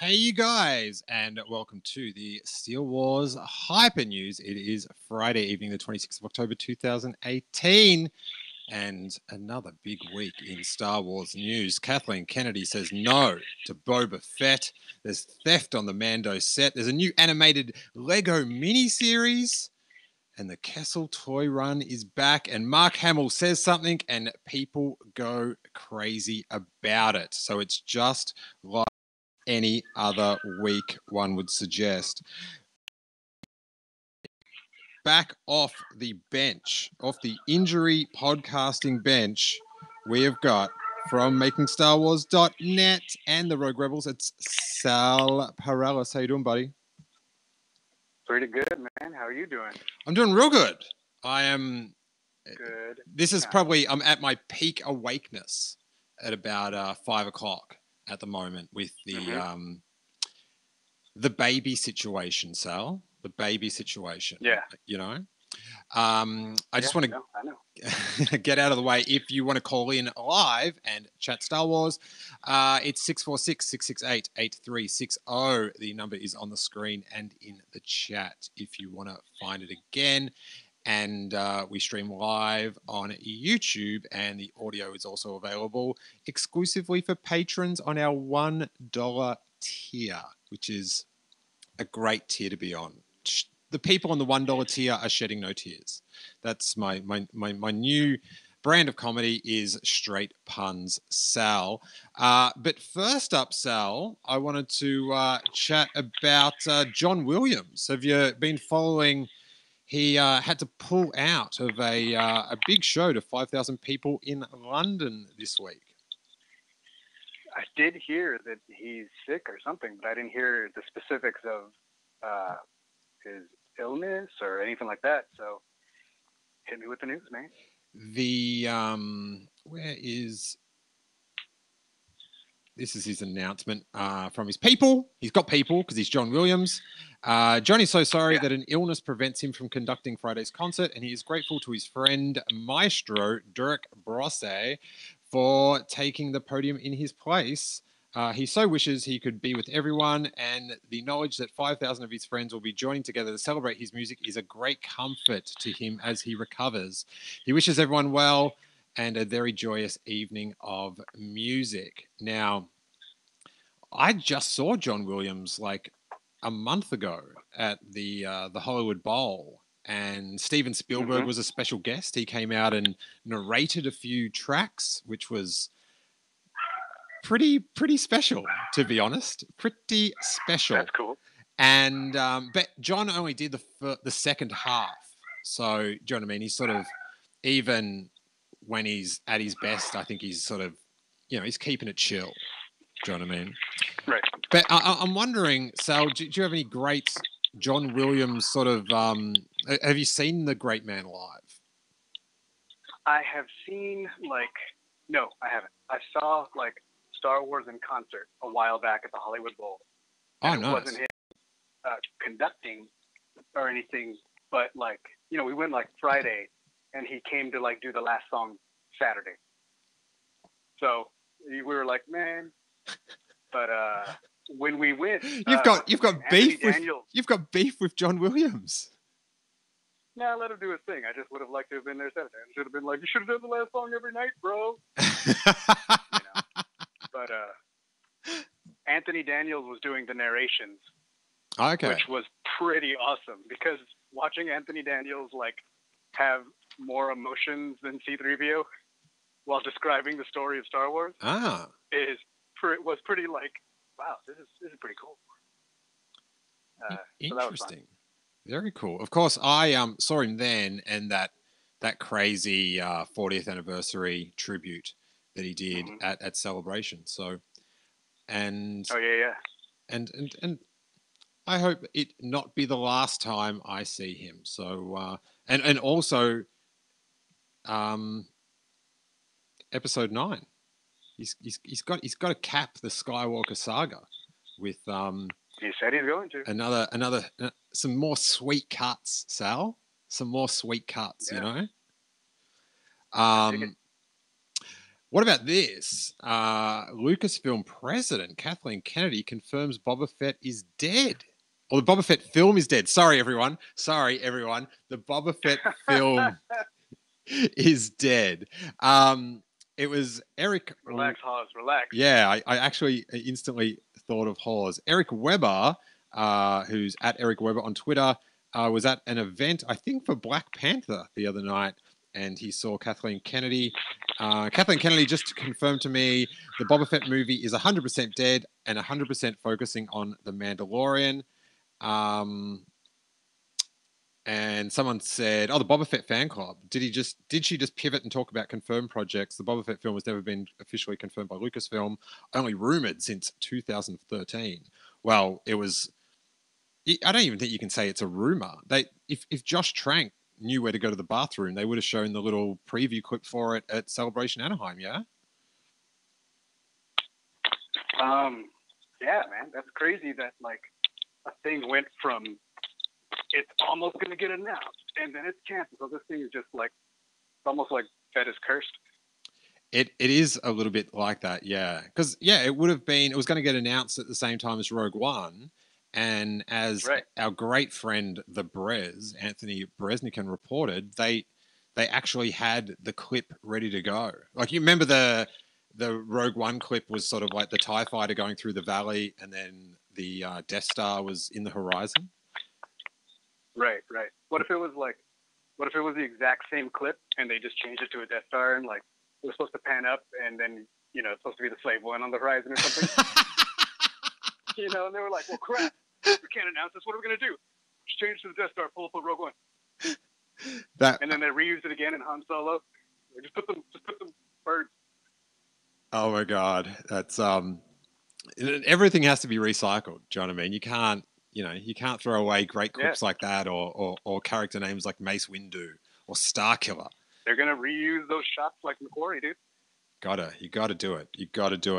Hey, you guys, and welcome to the Steele Wars Hypernews. It is Friday evening, the 26th of October, 2018, and another big week in Star Wars news. Kathleen Kennedy says no to Boba Fett. There's theft on the Mando set. There's a new animated Lego miniseries. And the Kessel Toy Run is back, and Mark Hamill says something, and people go crazy about it. So it's just like any other week, one would suggest. Back off the bench, off the injury podcasting bench, we have got from MakingStarWars.net and the Rogue Rebels, it's Sal Perales. How you doing, buddy? Pretty good, man. How are you doing? I'm doing real good. I am good. This is probably, I'm at my peak awakeness at about 5 o'clock at the moment with the baby situation, Sal. The baby situation. Yeah. You know? I just want to I know. get out of the way. If you want to call in live and chat Star Wars, it's 646-668-8360. The number is on the screen and in the chat if you want to find it again. And we stream live on YouTube, and the audio is also available exclusively for patrons on our $1 tier, which is a great tier to be on. The people on the $1 tier are shedding no tears. That's my new brand of comedy is straight puns, Sal. But first up, Sal, I wanted to chat about John Williams. Have you been following? He had to pull out of a big show to 5,000 people in London this week. I did hear that he's sick or something, but I didn't hear the specifics of his illness or anything like that. So hit me with the news, man. This is his announcement from his people. He's got people because he's John Williams. Johnny's so sorry that an illness prevents him from conducting Friday's concert, and he is grateful to his friend Maestro Dirk Brosse for taking the podium in his place. He so wishes he could be with everyone, and the knowledge that 5,000 of his friends will be joining together to celebrate his music is a great comfort to him as he recovers. He wishes everyone well and a very joyous evening of music. Now, I just saw John Williams like a month ago at the Hollywood Bowl, and Steven Spielberg was a special guest. He came out and narrated a few tracks, which was pretty special, to be honest. Pretty special. That's cool. And but John only did the second half, so do you know what I mean? He's sort of, even when he's at his best, I think he's sort of, he's keeping it chill. Do you know what I mean? Right. But I'm wondering, Sal, do you have any great John Williams sort of? Have you seen the great man live? I have seen no, I haven't. I saw Star Wars in concert a while back at the Hollywood Bowl. And It wasn't him conducting or anything, but we went Friday, and he came to do the last song Saturday. So we were like, man, but when we went, you've got beef with John Williams. Nah, let him do his thing. I just would have liked to have been there Saturday. I should have been like, you should have done the last song every night, bro. But Anthony Daniels was doing the narrations, which was pretty awesome, because watching Anthony Daniels have more emotions than C-3PO while describing the story of Star Wars was pretty wow, this is pretty cool. Interesting. So very cool. Of course, I saw him then, and that crazy 40th anniversary tribute that he did at Celebration. So, and and I hope it not be the last time I see him. So, and also, Episode 9. He's got to cap the Skywalker saga with He said he's going to another some more sweet cuts, Sal. Some more sweet cuts, What about this? Lucasfilm president Kathleen Kennedy confirms Boba Fett is dead. Or the Boba Fett film is dead. Sorry, everyone. The Boba Fett film is dead. It was Eric. Relax, Hawes. Relax. Yeah, I actually instantly thought of Hawes. Eric Weber, who's at Eric Weber on Twitter, was at an event, I think, for Black Panther the other night, and he saw Kathleen Kennedy. Kathleen Kennedy just confirmed to me the Boba Fett movie is 100% dead and 100% focusing on The Mandalorian. And someone said, "Oh, the Boba Fett fan club. Did she just pivot and talk about confirmed projects? The Boba Fett film has never been officially confirmed by Lucasfilm, only rumored since 2013." Well, it was. I don't even think you can say it's a rumor. If Josh Trank knew where to go to the bathroom, they would have shown the little preview clip for it at Celebration Anaheim. Yeah. Yeah, man, that's crazy that like a thing went from it's almost going to get announced and then it's canceled. So this thing is just like, it's almost like Fett is cursed. It is a little bit like that, yeah. Because, yeah, it was going to get announced at the same time as Rogue One. And as our great friend, the Brez, Anthony Breznikan, reported, they actually had the clip ready to go. Like, you remember the Rogue One clip was sort of like the TIE fighter going through the valley and then the Death Star was in the horizon? Right. What if it was the exact same clip and they just changed it to a Death Star and like it was supposed to pan up and then, it's supposed to be the Slave One on the horizon or something? And they were like, well, crap, we can't announce this. What are we going to do? Just change to the Death Star, pull up a Rogue One. And then they reused it again in Han Solo. Just put them birds. Oh my God. That's, everything has to be recycled. Do you know what I mean? You can't throw away great clips like that or character names like Mace Windu or Starkiller. They're going to reuse those shots like Macquarie, dude. You gotta do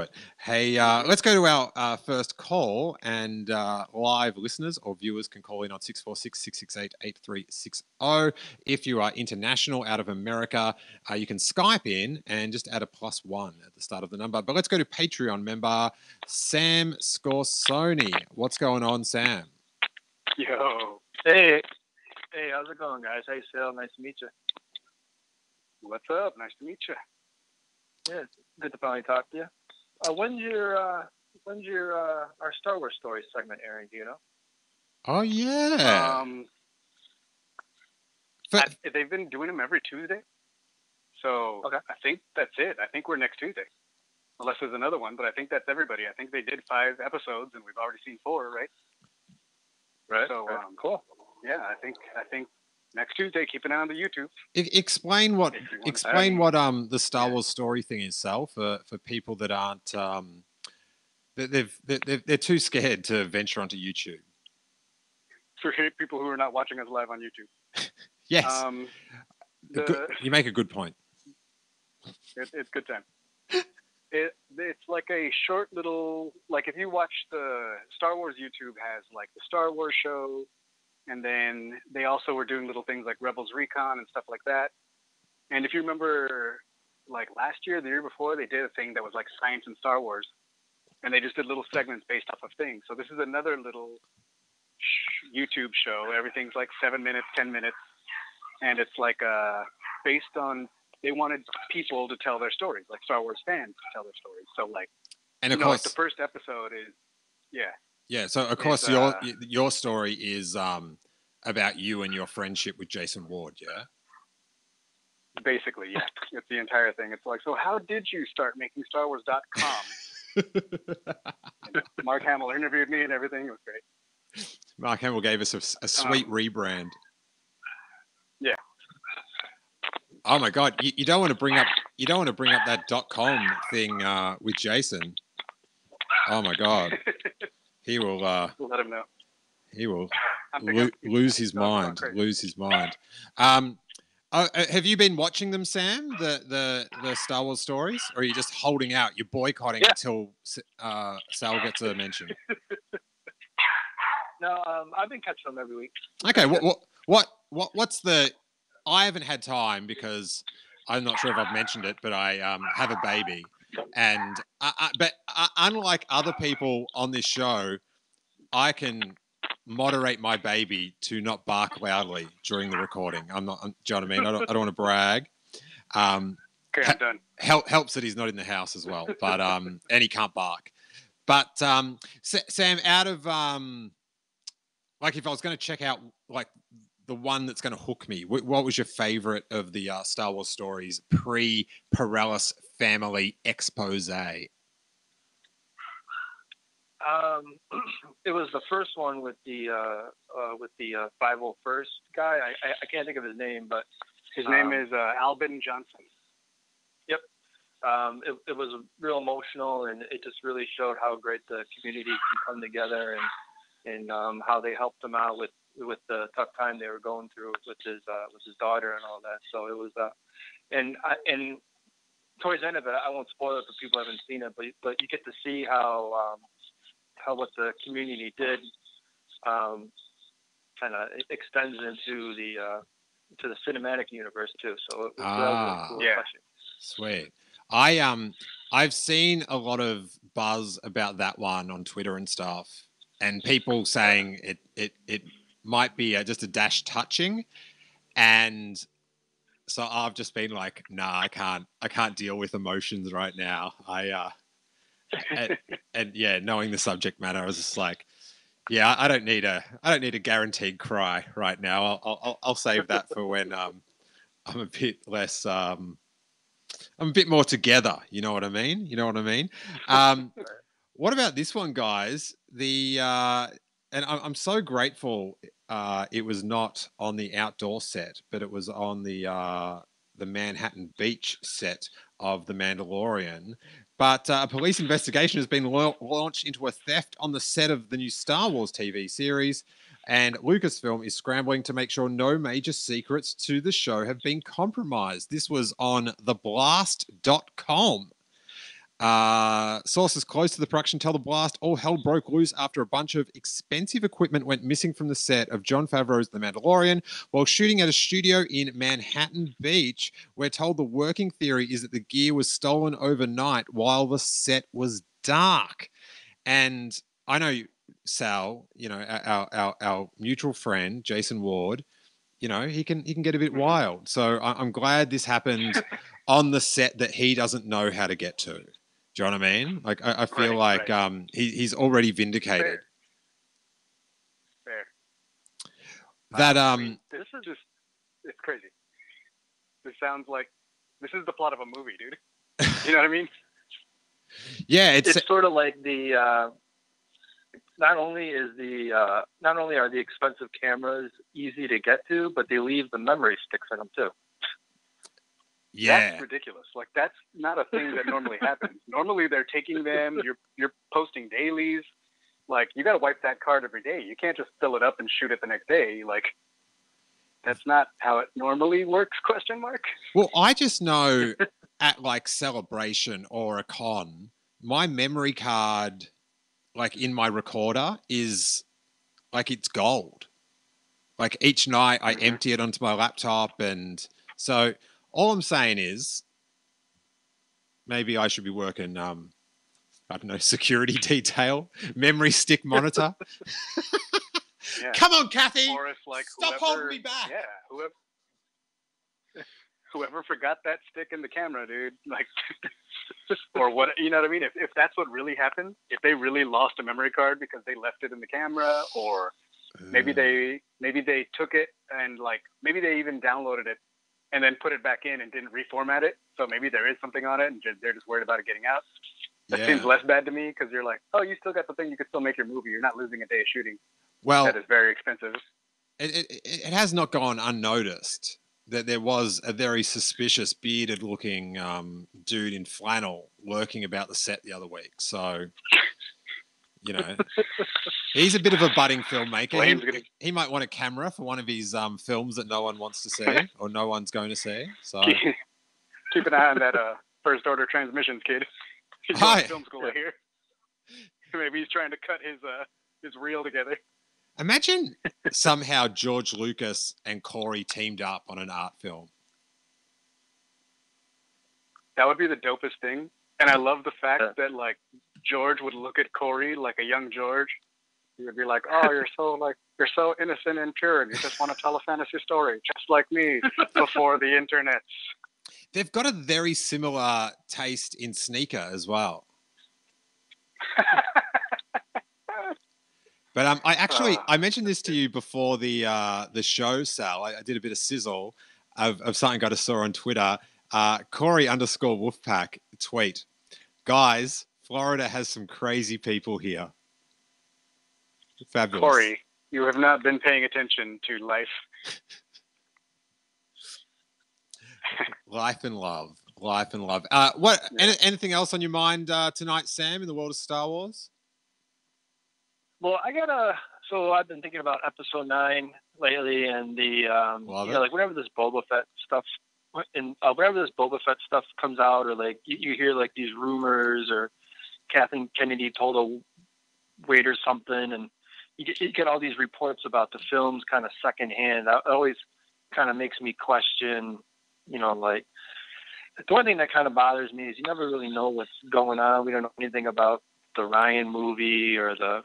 it. Hey, let's go to our first call, and live listeners or viewers can call in on 646-668-8360. If you are international out of America, you can Skype in and just add a +1 at the start of the number. But let's go to Patreon member Sam Scorsoni. What's going on, Sam? Yo. Hey, how's it going, guys? Hey, Sal, nice to meet you. What's up? Nice to meet you. Yeah, it's good to finally talk to you. When's your our Star Wars story segment airing? Do you know? Oh yeah. They've been doing them every Tuesday, so okay. I think that's it. I think we're next Tuesday, unless there's another one. But I think that's everybody. I think they did 5 episodes, and we've already seen 4, right? Right. So right. Cool. Yeah, I think next Tuesday, keep an eye on the YouTube. Explain what the Star Wars story thing is, Sal, for people that aren't they're too scared to venture onto YouTube. For people who are not watching us live on YouTube. Yes. You make a good point. It's good time. It's like a short little, like if you watch the Star Wars YouTube has like the Star Wars show. And then they also were doing little things like Rebels Recon and stuff like that. And if you remember, like last year, the year before, they did a thing that was like science and Star Wars. And they just did little segments based off of things. So this is another little YouTube show. Everything's like 7 minutes, 10 minutes. And it's like based on, they wanted people to tell their stories, like Star Wars fans to tell their stories. So like, and of course, like the first episode is, Yeah, so of course your story is about you and your friendship with Jason Ward, yeah? Basically, yeah. It's the entire thing. It's like, so how did you start making StarWars.com? Mark Hamill interviewed me and everything. It was great. Mark Hamill gave us a sweet rebrand. Yeah. Oh my God, you don't want to bring up that .com thing with Jason. Oh my God. He will. We'll let him know. He will lose his mind. Have you been watching them, Sam? The Star Wars stories, or are you just holding out? You're boycotting until Sal gets a mention. No, I've been catching them every week. Okay, what's the? I haven't had time because I'm not sure if I've mentioned it, but I have a baby, and unlike other people on this show, I can moderate my baby to not bark loudly during the recording. Do you know what I mean? I don't want to brag. Okay, I'm done. Helps that he's not in the house as well, but and he can't bark. But Sam, out of like, if I was going to check out like the one that's going to hook me, what was your favorite of the Star Wars stories pre-Perales family expose? It was the first one with the 501st guy. I can't think of his name, but his name is Albin Johnson. Yep. It was real emotional, and it just really showed how great the community can come together, and how they helped him out with the tough time they were going through with his daughter and all that. So it was and towards the end of it, I won't spoil it for people who haven't seen it, but you get to see how what the community did kind of extends into the cinematic universe too. So it was really cool. Yeah. Sweet. I've seen a lot of buzz about that one on Twitter and stuff, and people saying it might be just a dash touching, and so I've just been like, nah, I can't deal with emotions right now. And yeah, knowing the subject matter, I was just like, yeah, I don't need a guaranteed cry right now. I'll save that for when I'm a bit less I'm a bit more together. You know what I mean? What about this one, guys? And I'm so grateful it was not on the outdoor set, but it was on the Manhattan Beach set of The Mandalorian. But a police investigation has been launched into a theft on the set of the new Star Wars TV series, and Lucasfilm is scrambling to make sure no major secrets to the show have been compromised. This was on theblast.com. Sources close to the production tell The Blast all hell broke loose after a bunch of expensive equipment went missing from the set of Jon Favreau's The Mandalorian while shooting at a studio in Manhattan Beach. We're told the working theory is that the gear was stolen overnight while the set was dark. And I know, Sal, our mutual friend Jason Ward, he can get a bit wild. So I'm glad this happened on the set that he doesn't know how to get to. Do you know what I mean? Like, I feel like he's already vindicated. Fair. That this is just, it's crazy. This sounds like this is the plot of a movie, dude. You know what I mean? Yeah, it's sort of like the not only are the expensive cameras easy to get to, but they leave the memory sticks in them too. Yeah, that's ridiculous. Like, that's not a thing that normally happens. Normally, they're taking them. You're posting dailies. Like, you got to wipe that card every day. You can't just fill it up and shoot it the next day. Like, that's not how it normally works? ? Well, I just know at like Celebration or a con, my memory card, like in my recorder, is like it's gold. Like each night, I empty it onto my laptop, and so. All I'm saying is maybe I should be working, I don't know, security detail, memory stick monitor. Yeah. Come on, Kathy. Or if, like, stop holding me back. Yeah, whoever forgot that stick in the camera, dude. Like, or what, you know what I mean? If that's what really happened, if they really lost a memory card because they left it in the camera, or maybe they took it and, like, maybe they even downloaded it and then put it back in and didn't reformat it. So maybe there is something on it and they're just worried about it getting out. That seems less bad to me, because you're like, oh, you still got the thing. You could still make your movie. You're not losing a day of shooting. Well, that is very expensive. It has not gone unnoticed that there was a very suspicious bearded looking dude in flannel lurking about the set the other week. So, he's a bit of a budding filmmaker. He might want a camera for one of his films that no one wants to see or no one's going to see. So keep an eye on that First Order Transmissions kid. He's going to film school here. Maybe he's trying to cut his reel together. Imagine somehow George Lucas and Corey teamed up on an art film. That would be the dopest thing. And I love the fact that like George would look at Corey like a young George. He would be like, "Oh, you're so innocent and pure, and you just want to tell a fantasy story, just like me before the internet." They've got a very similar taste in sneaker as well. But I mentioned this to you before the show, Sal. I did a bit of sizzle of something I just saw on Twitter. Corey_Wolfpack tweet, guys, Florida has some crazy people here. Fabulous. Corey, you have not been paying attention to life. Life and love. Anything else on your mind tonight, Sam, in the world of Star Wars? Well, so I've been thinking about Episode 9 lately, and the like whenever this Boba Fett stuff, whenever this Boba Fett stuff comes out, or like you hear like these rumors, or Kathleen Kennedy told a waiter something, and you get all these reports about the films kind of secondhand. It always kind of makes me question, like the one thing that kind of bothers me is you never really know what's going on. We don't know anything about the Ryan movie or the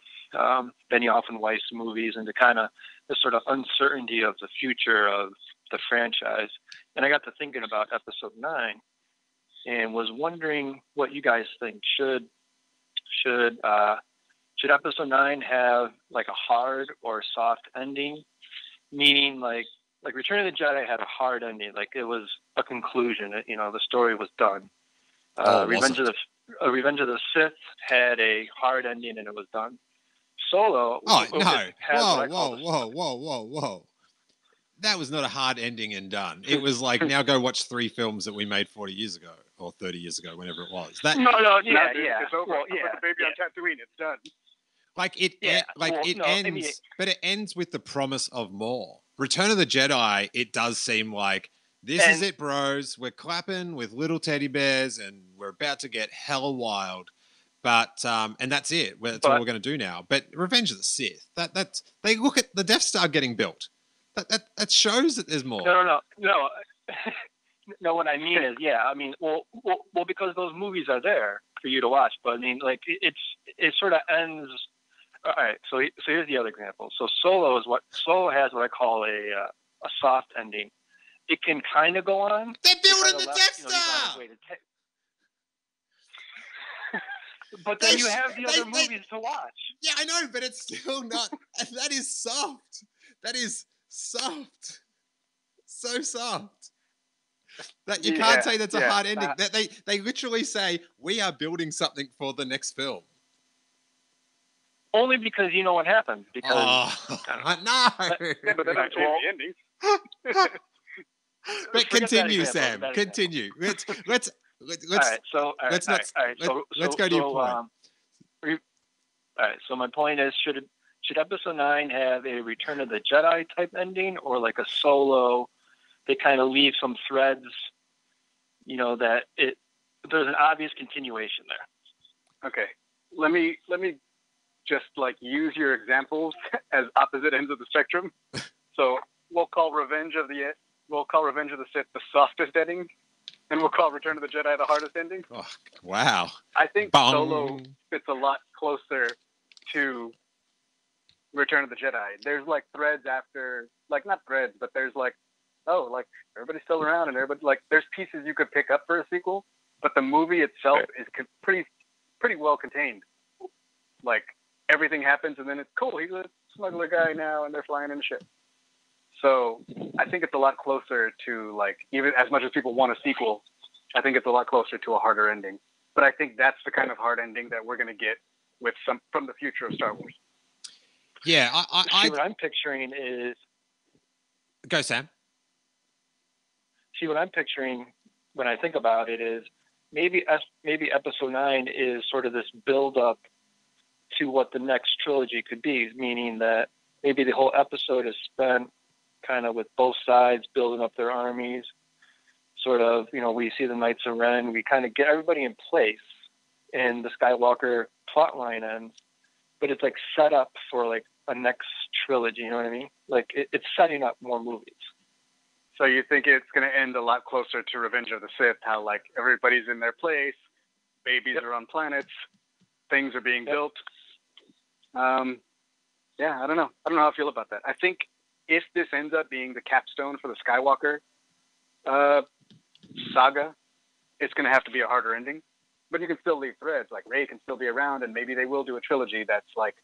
Benioff and Weiss movies, and the kind of the sort of uncertainty of the future of the franchise. And I got to thinking about Episode 9 and was wondering what you guys think. Should Episode 9 have like a hard or soft ending? Meaning like Return of the Jedi had a hard ending, like it was a conclusion. The story was done. Revenge of the Sith had a hard ending and it was done. Solo. Oh no! Whoa! That was not a hard ending and done. It was like, now go watch 3 films that we made 40 years ago or 30 years ago, whenever it was. Yeah. It's over. Well, yeah, put the baby on Tatooine. It's done. Ends, but it ends with the promise of more. Return of the Jedi, it does seem like this is it, bros. We're clapping with little teddy bears, and we're about to get hell wild. But and that's it. That's all we're going to do now. But Revenge of the Sith, that's they look at the Death Star getting built. That shows that there's more. No. No, what I mean is, because those movies are there for you to watch. But I mean, like it sort of ends. All right, so here's the other example. So Solo has what I call a soft ending. It can kind of go on. They're building the Death Star. But then you have the other movies to watch. Yeah, I know, but it's still not. That is soft. That is soft. So soft. That you can't say that's a hard ending. That they literally say, we are building something for the next film. Only because you know what happened. Because no. But they're not changing the ending. But continue, Sam. Continue. Let's go to your point. All right. So my point is, should Episode 9 have a Return of the Jedi type ending, or like a Solo? They kind of leave some threads, that there's an obvious continuation there. Okay, let me just like use your examples as opposite ends of the spectrum. So we'll call Revenge of the Sith the softest ending, and we'll call Return of the Jedi the hardest ending. Oh, wow! I think Solo fits a lot closer to Return of the Jedi. There's like threads after, like not threads, but there's like, like everybody's still around, and everybody, like, there's pieces you could pick up for a sequel, but the movie itself is pretty well contained. Like everything happens, and then it's cool. He's a smuggler guy now, and they're flying in a ship. So I think it's a lot closer to, like, even as much as people want a sequel, I think it's a lot closer to a harder ending. But I think that's the kind of hard ending that we're going to get with some from the future of Star Wars. Yeah, what I'm picturing is. Go, Sam. See, what I'm picturing when I think about it is maybe Episode 9 is sort of this build up to what the next trilogy could be, meaning that maybe the whole episode is spent kind of with both sides building up their armies. Sort of, we see the Knights of Ren, we kind of get everybody in place, and the Skywalker plotline ends, but it's like set up for like a next trilogy. You know what I mean? Like it's setting up more movies. So you think it's going to end a lot closer to Revenge of the Sith, how like everybody's in their place, babies are on planets, things are being built. Yeah, I don't know. I don't know how I feel about that. I think if this ends up being the capstone for the Skywalker saga, it's going to have to be a harder ending. But you can still leave threads. Like Rey can still be around, and maybe they will do a trilogy that's like,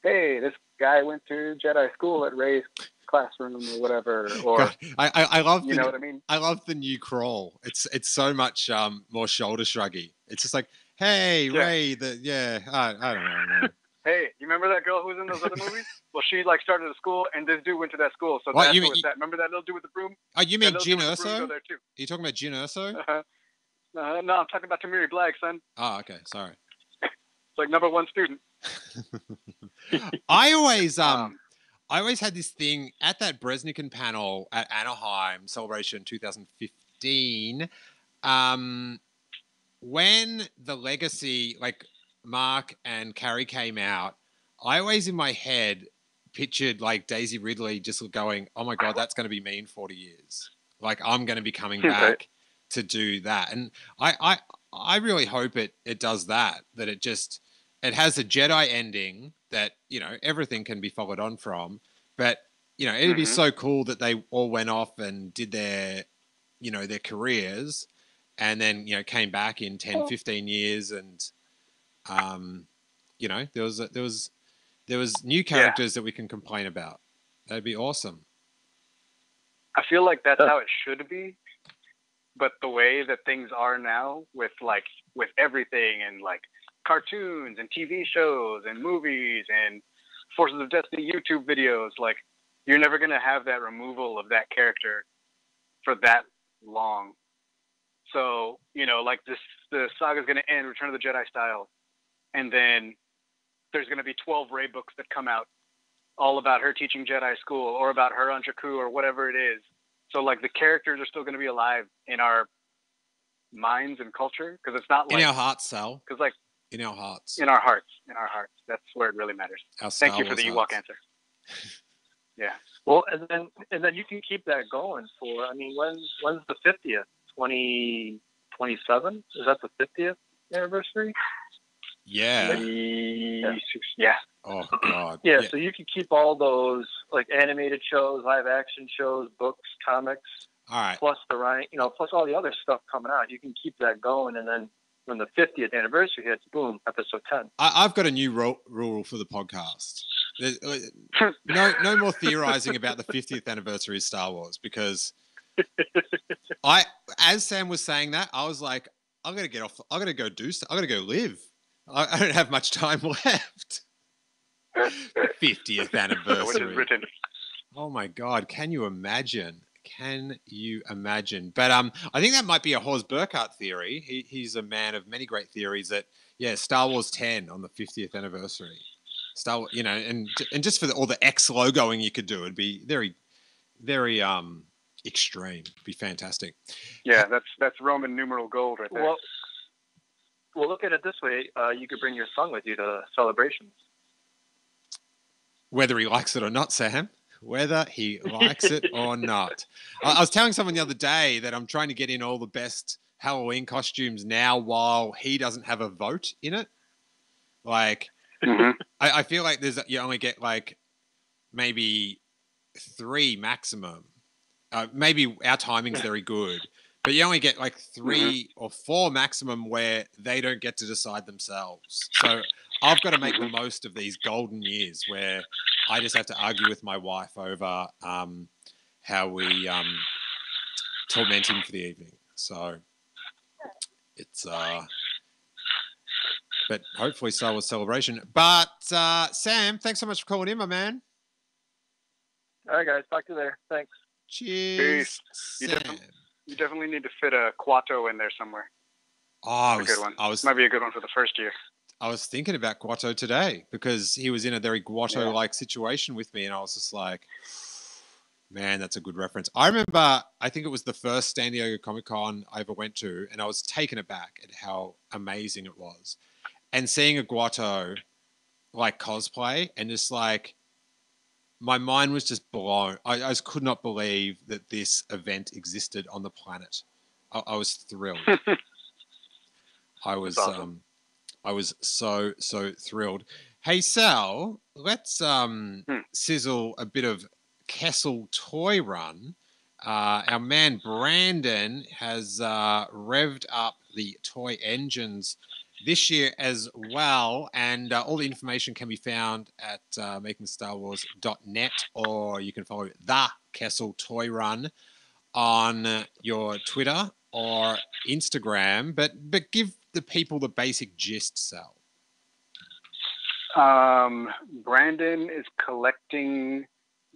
hey, this guy went to Jedi school at Rey's classroom or whatever. Or God, I love you know what I mean? I love the new crawl. It's so much more shoulder shruggy. It's just like, hey, Rey, I don't know, man. Hey, you remember that girl who was in those other movies? Well, she like started a school, and this dude went to that school. So what, that's what that. Remember that little dude with the broom? Oh, you mean Jyn Erso? Go there too. Are you talking about Jyn Erso? No, I'm talking about Tamiri Black, son. Oh, okay, sorry. It's like #1 student. I always had this thing at that Bresnikan panel at Anaheim Celebration 2015. When the Legacy, like Mark and Carrie came out, I always in my head pictured like Daisy Ridley just going, oh my God, that's going to be me in 40 years. Like I'm going to be coming back to do that. And I really hope it does that it has a Jedi ending that, you know, everything can be followed on from, but you know, it'd be so cool that they all went off and did their, you know, their careers and then, you know, came back in 10, 15 years and, you know, there was new characters that we can complain about. That'd be awesome. I feel like that's how it should be, but the way that things are now with everything and like cartoons and TV shows and movies and Forces of Destiny YouTube videos, like you're never going to have that removal of that character for that long. So, you know, like the saga's going to end Return of the Jedi style. And then there's going to be 12 Rey books that come out all about her teaching Jedi school or about her on Jakku or whatever it is. So like the characters are still going to be alive in our minds and culture. Cause it's not like in our hearts, Sal. Cause like in our hearts, in our hearts. That's where it really matters. Thank you for the Ewok answer. Yeah. Well, and then you can keep that going for, I mean, when's the 50th? 2027? Is that the 50th anniversary? Yeah. Yeah. Oh God. Yeah, so you can keep all those like animated shows, live action shows, books, comics. All right. Plus plus all the other stuff coming out. You can keep that going, and then when the 50th anniversary hits, boom, episode 10. I've got a new rule for the podcast. No more theorizing about the 50th anniversary of Star Wars, because as Sam was saying that, I was like, I'm going to get off. I'm going to go do stuff. I'm going to go live. I don't have much time left. 50th anniversary. Oh my God. Can you imagine? But I think that might be a Horst Burkhardt theory. He's a man of many great theories that, Star Wars 10 on the 50th anniversary. You know, and just for all the X logoing you could do, it'd be very, very extreme. It'd be fantastic. Yeah, that's Roman numeral gold right there. Well, look at it this way. You could bring your son with you to celebrations. Whether he likes it or not, Sam. Whether he likes it or not. I was telling someone the other day that I'm trying to get in all the best Halloween costumes now while he doesn't have a vote in it. Like, I feel like you only get like maybe 3 maximum. Maybe our timing's very good, but you only get like 3 or 4 maximum where they don't get to decide themselves. So I've got to make the most of these golden years where I just have to argue with my wife over how we torment him for the evening. So it's but hopefully Star Wars Celebration. But Sam, thanks so much for calling in, my man. All right, guys. Talk to you later. Thanks. Cheers. You definitely need to fit a Quato in there somewhere. Oh, a good one. Might be a good one for the first year. I was thinking about Guato today because he was in a very Guato-like situation with me, and I was just like, man, that's a good reference. I remember, I think it was the first San Diego Comic-Con I ever went to, and I was taken aback at how amazing it was. And seeing a Guato like cosplay and just like my mind was just blown. I just could not believe that this event existed on the planet. I was thrilled. I was awesome. I was so thrilled. Hey Sal, let's sizzle a bit of Kessel Toy Run. Our man Brandon has revved up the toy engines this year as well, and all the information can be found at makingstarwars.net, or you can follow the Kessel Toy Run on your Twitter or Instagram. But give the people the basic gist, Sal. Brandon is collecting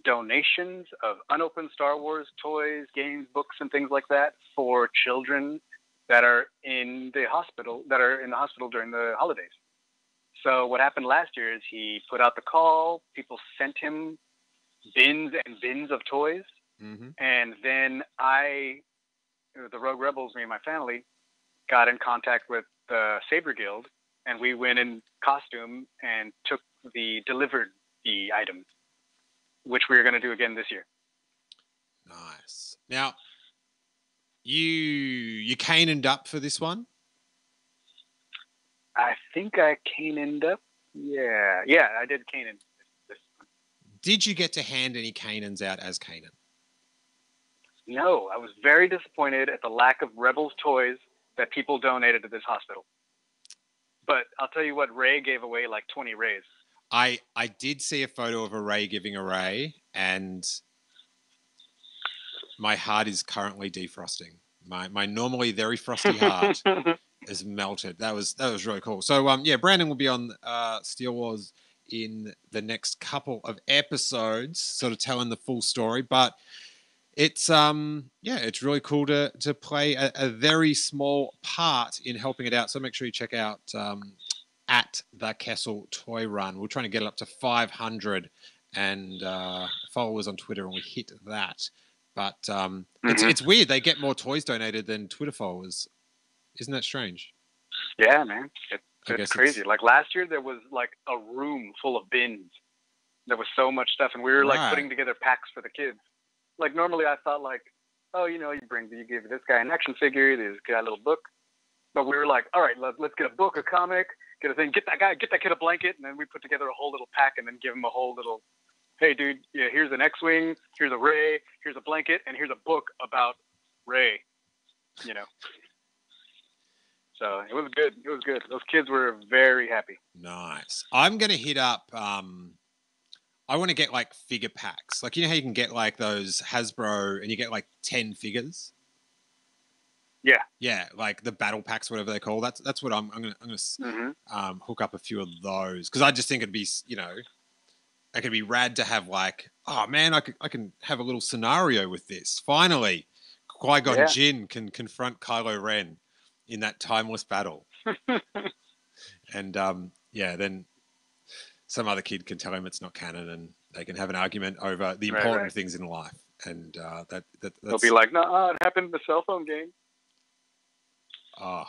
donations of unopened Star Wars toys, games, books, and things like that for children that are in the hospital during the holidays. So what happened last year is he put out the call. People sent him bins and bins of toys. Mm-hmm. And then the Rogue Rebels, me and my family, got in contact with the Saber Guild, and we went in costume and delivered the items, which we are going to do again this year. Nice. Now, you Canoned up for this one? I think I Canoned up. Yeah, I did Kanan. Did you get to hand any Kanans out as Kanan? No, I was very disappointed at the lack of Rebels toys that people donated to this hospital. But I'll tell you what, Ray gave away like 20 Rays. I did see a photo of a Ray giving a Ray, and my heart is currently defrosting. My normally very frosty heart is melted. That was really cool. So Brandon will be on Steele Wars in the next couple of episodes, sort of telling the full story. But it's it's really cool to play a very small part in helping it out. So make sure you check out at the Kessel Toy Run. We're trying to get it up to 500 and followers on Twitter, and we hit that. But it's weird. They get more toys donated than Twitter followers. Isn't that strange? Yeah, man. It's crazy. Like last year, there was like a room full of bins. There was so much stuff, and we were like putting together packs for the kids. Like normally, I thought like, oh, you give this guy an action figure, this guy a little book. But we were like, all right, let's get a book, a comic, get a thing, get that kid a blanket, and then we put together a whole little pack, and then give him a whole little. Hey, dude, yeah, here's an X-Wing, here's a Ray, here's a blanket, and here's a book about Ray, So it was good. It was good. Those kids were very happy. Nice. I'm going to hit up, I want to get like figure packs. Like, you know how you can get like those Hasbro and you get like 10 figures? Yeah. Yeah, like the battle packs, whatever they call. That's what I'm going to hook up a few of those. Because I just think it'd be, it could be rad to have like, oh man, I can have a little scenario with this. Finally, Qui-Gon Jinn can confront Kylo Ren in that timeless battle. And then some other kid can tell him it's not canon, and they can have an argument over the important things in life. And that's... They'll be like, no, it happened in the cell phone game. Oh,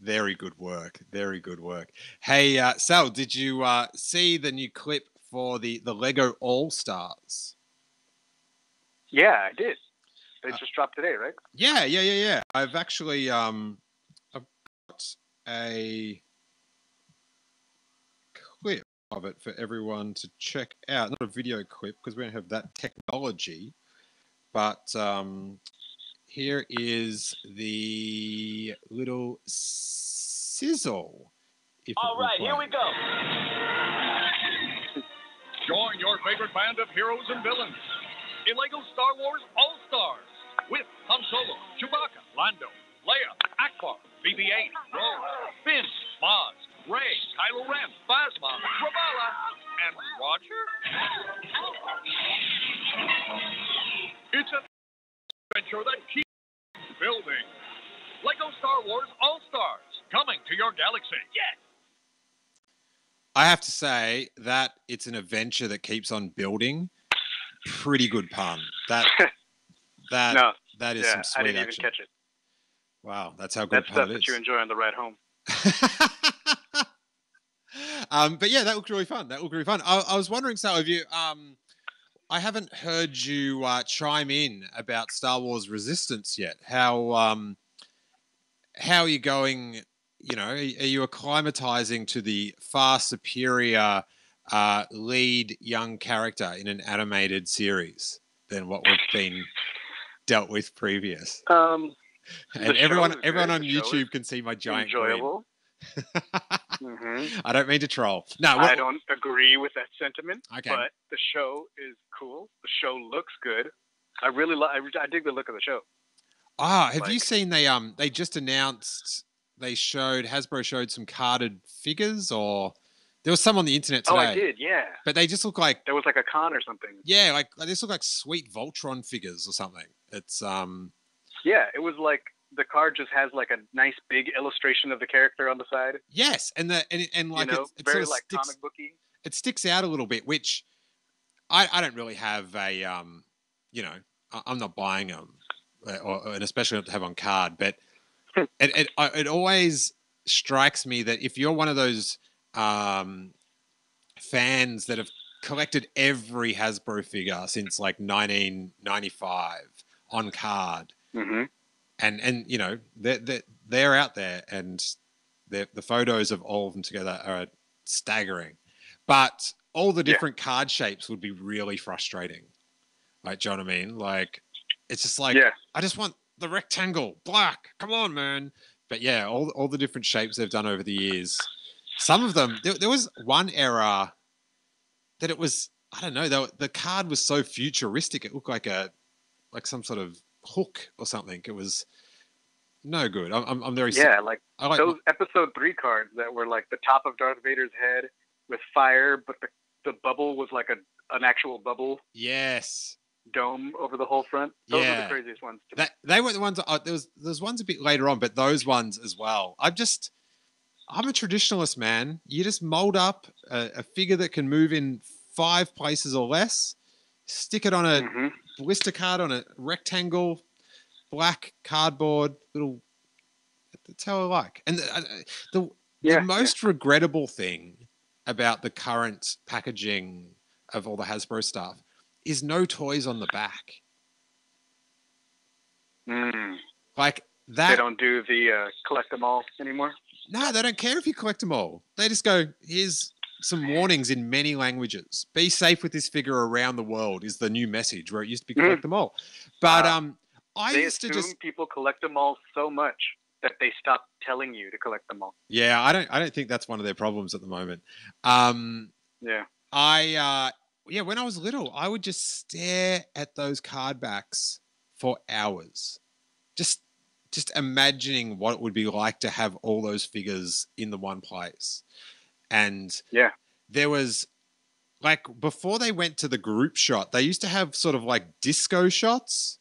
very good work. Very good work. Hey, Sal, did you see the new clip for the Lego All-Stars? Yeah, I did. They just dropped today, right? Yeah. I've actually I've got a clip of it for everyone to check out. Not a video clip because we don't have that technology, but here is the little sizzle. All right, here we go. Join your favorite band of heroes and villains in LEGO Star Wars All-Stars with Han Solo, Chewbacca, Lando, Leia, Akbar, BB-8, Rose, Finn, Maz, Rey, Kylo Ren, Phasma, Ravala, and Roger? It's an adventure that keeps building. LEGO Star Wars All-Stars, coming to your galaxy. Yes! I have to say that it's an adventure that keeps on building. Pretty good pun. That is some sweet I didn't action. even catch it. Wow, that's how good That's pun stuff it is. that you enjoy on the ride home. But yeah, that looked really fun. I was wondering, Sal, have you I haven't heard you chime in about Star Wars Resistance yet. How are you going? You know, are you acclimatizing to the far superior lead young character in an animated series than what we've been dealt with previous? And everyone on YouTube can see my giant enjoyable. I don't mean to troll. No, I don't agree with that sentiment. Okay. But the show is cool. The show looks good. I really I dig the look of the show. Have you seen they just announced Hasbro showed some carded figures, or there was some on the internet today. Oh, I did, yeah. But they just look like there was like a con or something. Yeah, like they just look like sweet Voltron figures or something. It's yeah, it was like the card just has like a nice big illustration of the character on the side. Yes, and like you know, it's very sort of like comic booky. It sticks out a little bit, which I don't really have a you know, I'm not buying them, and especially not to have on card. But it always strikes me that if you're one of those fans that have collected every Hasbro figure since like 1995 on card. Mm-hmm. And you know, they're out there, and the photos of all of them together are staggering. But all the different card shapes would be really frustrating. Like, do you know what I mean? Like, it's just like, I just want the rectangle, black. Come on, man. But yeah, all the different shapes they've done over the years. Some of them, there was one era that it was, I don't know, the card was so futuristic. It looked like some sort of hook or something. It was no good. I'm very like those episode 3 cards that were like the top of Darth Vader's head with fire, but the bubble was like an actual bubble. Yes. Dome over the whole front. Those were the craziest ones. They were the ones. There's ones a bit later on, but those ones as well. I'm a traditionalist, man. You just mold up a figure that can move in 5 places or less, stick it on a blister card on a rectangle, black cardboard, little. That's how I like. And the most regrettable thing about the current packaging of all the Hasbro stuff is no toys on the back. Like that. They don't do the collect them all anymore? No, they don't care if you collect them all. They just go, here's some warnings in many languages. Be safe with this figure around the world is the new message, where it used to be collect them all. But I used to just people collect them all so much that they stop telling you to collect them all. Yeah, I don't think that's one of their problems at the moment. When I was little, I would just stare at those card backs for hours. Just imagining what it would be like to have all those figures in the one place. And there was, like, before they went to the group shot, they used to have sort of like disco shots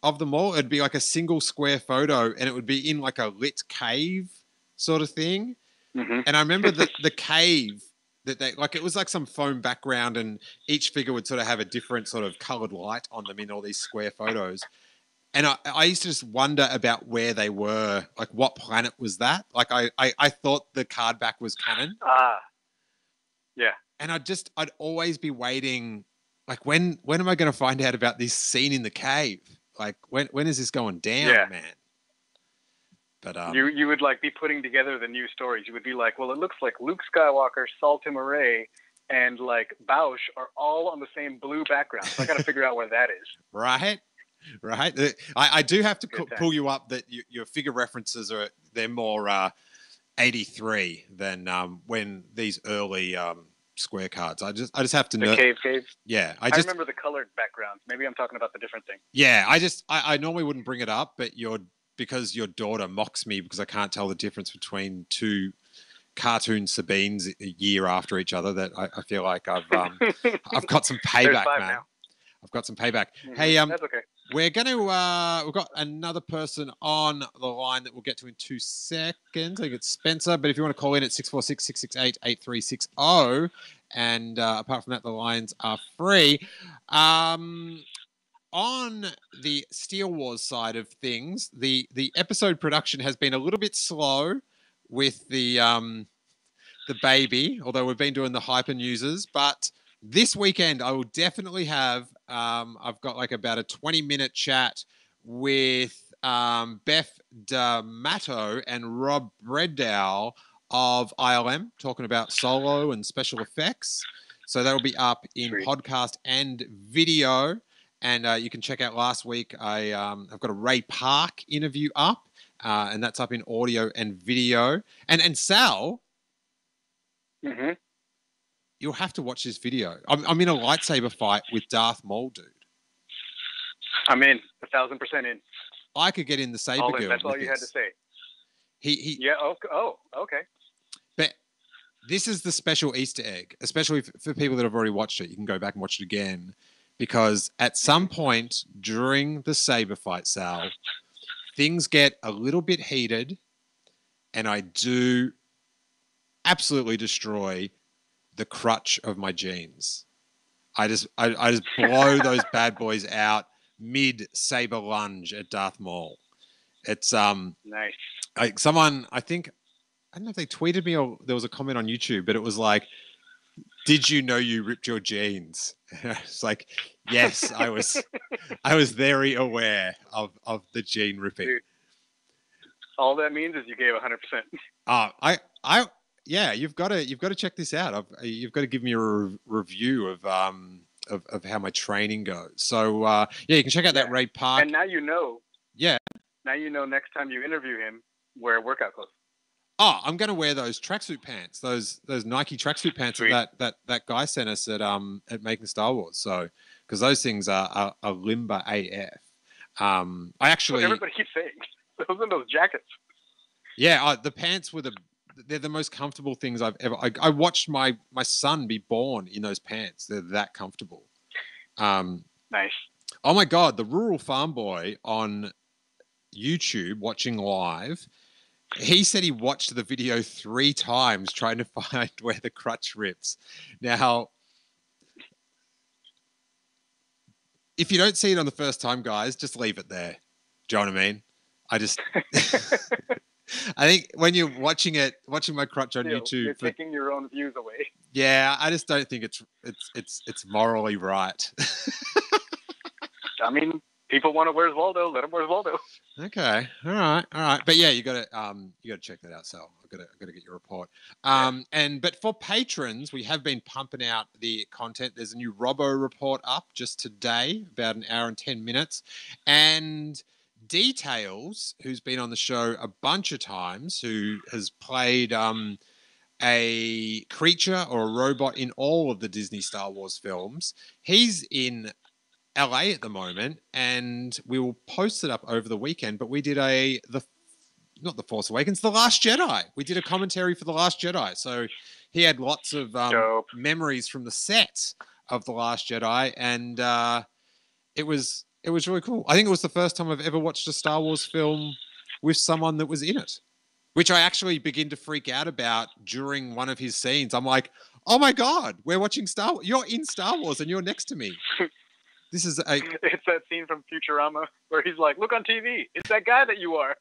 of them all. It'd be like a single square photo, and it would be in like a lit cave sort of thing. And I remember the cave that they, like, it was like some foam background, and each figure would sort of have a different sort of colored light on them in all these square photos. And I used to just wonder about where they were, like what planet was that? Like I thought the card back was canon. And I'd always be waiting, like when am I going to find out about this scene in the cave? Like when is this going down, man? But you would like be putting together the new stories. You would be like, well, it looks like Luke Skywalker, Salta Murray, and like Bausch are all on the same blue background. So I got to figure out where that is. Right. I do have to pull you up that your figure references they're more 83 than when these early square cards. I just have to know. Cave. Yeah, I remember the colored backgrounds. Maybe I'm talking about the different thing. Yeah, I normally wouldn't bring it up, but because your daughter mocks me because I can't tell the difference between two cartoon Sabines a year after each other, that I feel like I've got some payback, man. Now. I've got some payback. Hey, that's okay. We're going to, we've got another person on the line that we'll get to in 2 seconds. I think it's Spencer, but if you want to call in at 646-668-8360, and apart from that, the lines are free. On the Steele Wars side of things, the episode production has been a little bit slow with the baby, although we've been doing the Hypernews, but this weekend, I will definitely have. I've got like about a 20-minute chat with Beth D'Amato and Rob Bredow of ILM, talking about solo and special effects. So that'll be up in podcast and video. And you can check out last week. I've got a Ray Park interview up, and that's up in audio and video. And Sal, you'll have to watch this video. I'm in a lightsaber fight with Darth Maul, dude. I'm in, 1,000% in. I could get in the saber girl. That's all you had to say. Yeah. Okay. But this is the special Easter egg, especially for people that have already watched it. You can go back and watch it again, because at some point during the saber fight, Sal, things get a little bit heated, and I do absolutely destroy the crutch of my jeans. I just blow those bad boys out mid saber lunge at Darth Maul. It's nice. I don't know if they tweeted me or there was a comment on YouTube, but it was like, "Did you know you ripped your jeans?" It's like, yes, I was very aware of the jean ripping. Dude, all that means is you gave 100%. Yeah, you've got to check this out. You've got to give me a review of how my training goes. So you can check out that Ray Park. And now you know. Yeah. Now you know. Next time you interview him, wear workout clothes. Oh, I'm going to wear those tracksuit pants, those Nike tracksuit pants that guy sent us at Making Star Wars. So because those things are limber AF. Everybody keeps saying those are those jackets. Yeah, the pants were they're the most comfortable things I've ever. I watched my son be born in those pants. They're that comfortable. Nice. Oh my God, the rural farm boy on YouTube watching live. He said he watched the video 3 times trying to find where the crutch rips. Now, if you don't see it on the first time, guys, just leave it there. Do you know what I mean? I think when you're watching my crutch on YouTube, you're taking your own views away. Yeah, I just don't think it's morally right. I mean, people want to wear Waldo. Let them wear Waldo. Okay, all right. But yeah, you got to check that out, Sal. I've got to get your report. But for patrons, we have been pumping out the content. There's a new Robbo report up just today, about an hour and 10 minutes, and Details, who's been on the show a bunch of times, who has played a creature or a robot in all of the Disney Star Wars films. He's in LA at the moment, and we will post it up over the weekend. But we did not The Force Awakens, The Last Jedi. We did a commentary for The Last Jedi. So he had lots of memories from the set of The Last Jedi, and it was really cool. I think it was the first time I've ever watched a Star Wars film with someone that was in it, which I actually begin to freak out about during one of his scenes. I'm like, oh my God, we're watching Star Wars. You're in Star Wars and you're next to me. It's that scene from Futurama where he's like, look on TV. It's that guy that you are.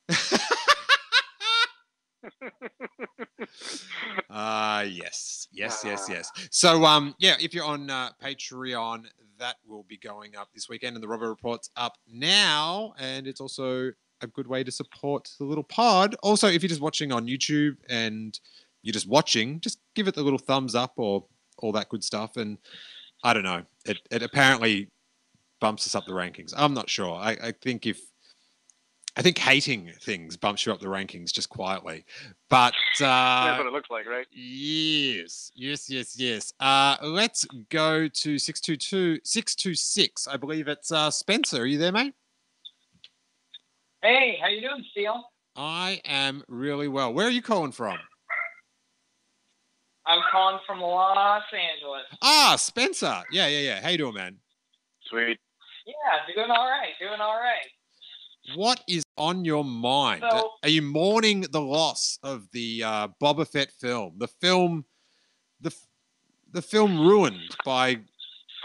Yes. So, if you're on Patreon, that will be going up this weekend, and the Robbo Report's up now, and it's also a good way to support the little pod. Also, if you're just watching on YouTube and you're just watching, just give it the little thumbs up or all that good stuff. And I don't know, it apparently bumps us up the rankings. I'm not sure. I think hating things bumps you up the rankings just quietly. But that's what it looks like, right? Yes. Let's go to 626. I believe it's Spencer. Are you there, mate? Hey, how you doing, Steele? I am really well. Where are you calling from? I'm calling from Los Angeles. Ah, Spencer. Yeah. How you doing, man? Sweet. Yeah, doing all right. What is on your mind? So, are you mourning the loss of the Boba Fett film? The film ruined by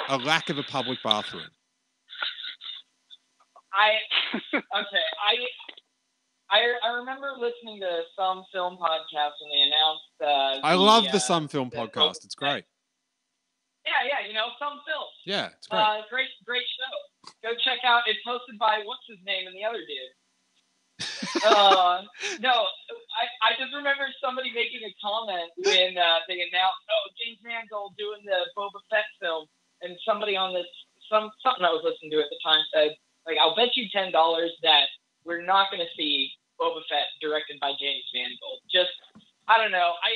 a lack of a public bathroom. I remember listening to some film podcast when they announced. I love the Some Film podcast. It's great. Yeah, some films. Yeah, it's great. Great show. Go check out. It's hosted by what's his name and the other dude. No, I just remember somebody making a comment when they announced, James Mangold doing the Boba Fett film, and somebody on something I was listening to at the time said, like, I'll bet you $10 that we're not going to see Boba Fett directed by James Mangold. Just, I don't know. I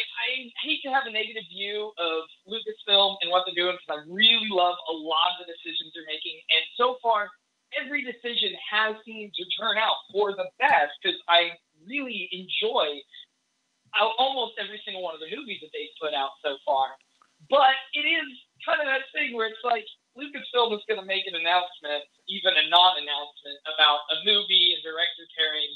hate to have a negative view of Lucasfilm and what they're doing because I really love a lot of the decisions they're making, and so far, every decision has seemed to turn out for the best because I really enjoy almost every single one of the movies that they've put out so far. But it is kind of that thing where it's like Lucasfilm is going to make an announcement, even a non-announcement, about a movie and director pairing,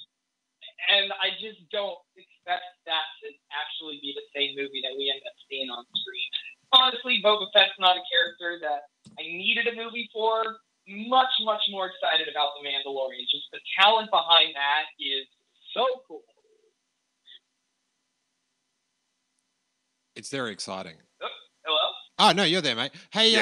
and I just don't expect that to actually be the same movie that we end up seeing on screen. Honestly, Boba Fett's not a character that I needed a movie for. Much, much more excited about The Mandalorian. Just the talent behind that is so cool. It's very exciting. Oh, hello? Oh, no, you're there, mate. Hey,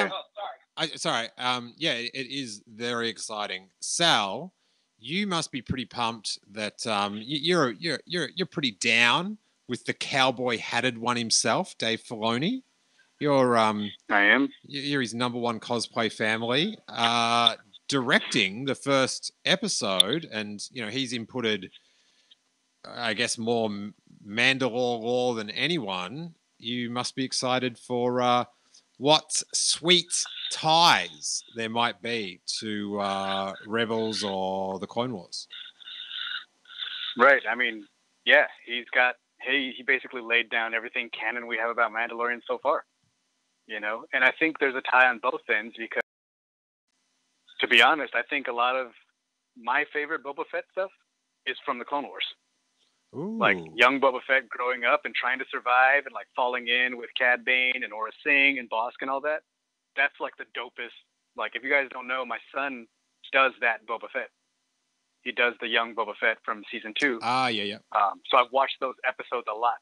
sorry. Yeah, it is very exciting. Sal, you must be pretty pumped that you're pretty down with the cowboy hatted one himself, Dave Filoni. You're I am. You're his number one cosplay family. Directing the first episode, and he's inputted, I guess, more Mandalore lore than anyone. You must be excited for what sweet ties there might be to Rebels or the Clone Wars. Right. I mean, yeah, he basically laid down everything canon we have about Mandalorian so far. And I think there's a tie on both ends because, to be honest, I think a lot of my favorite Boba Fett stuff is from the Clone Wars. Ooh. Like young Boba Fett growing up and trying to survive and like falling in with Cad Bane and Aurra Sing and Bossk and all that. That's like the dopest. Like, if you guys don't know, my son does that Boba Fett. He does the young Boba Fett from season 2. Yeah. So I've watched those episodes a lot.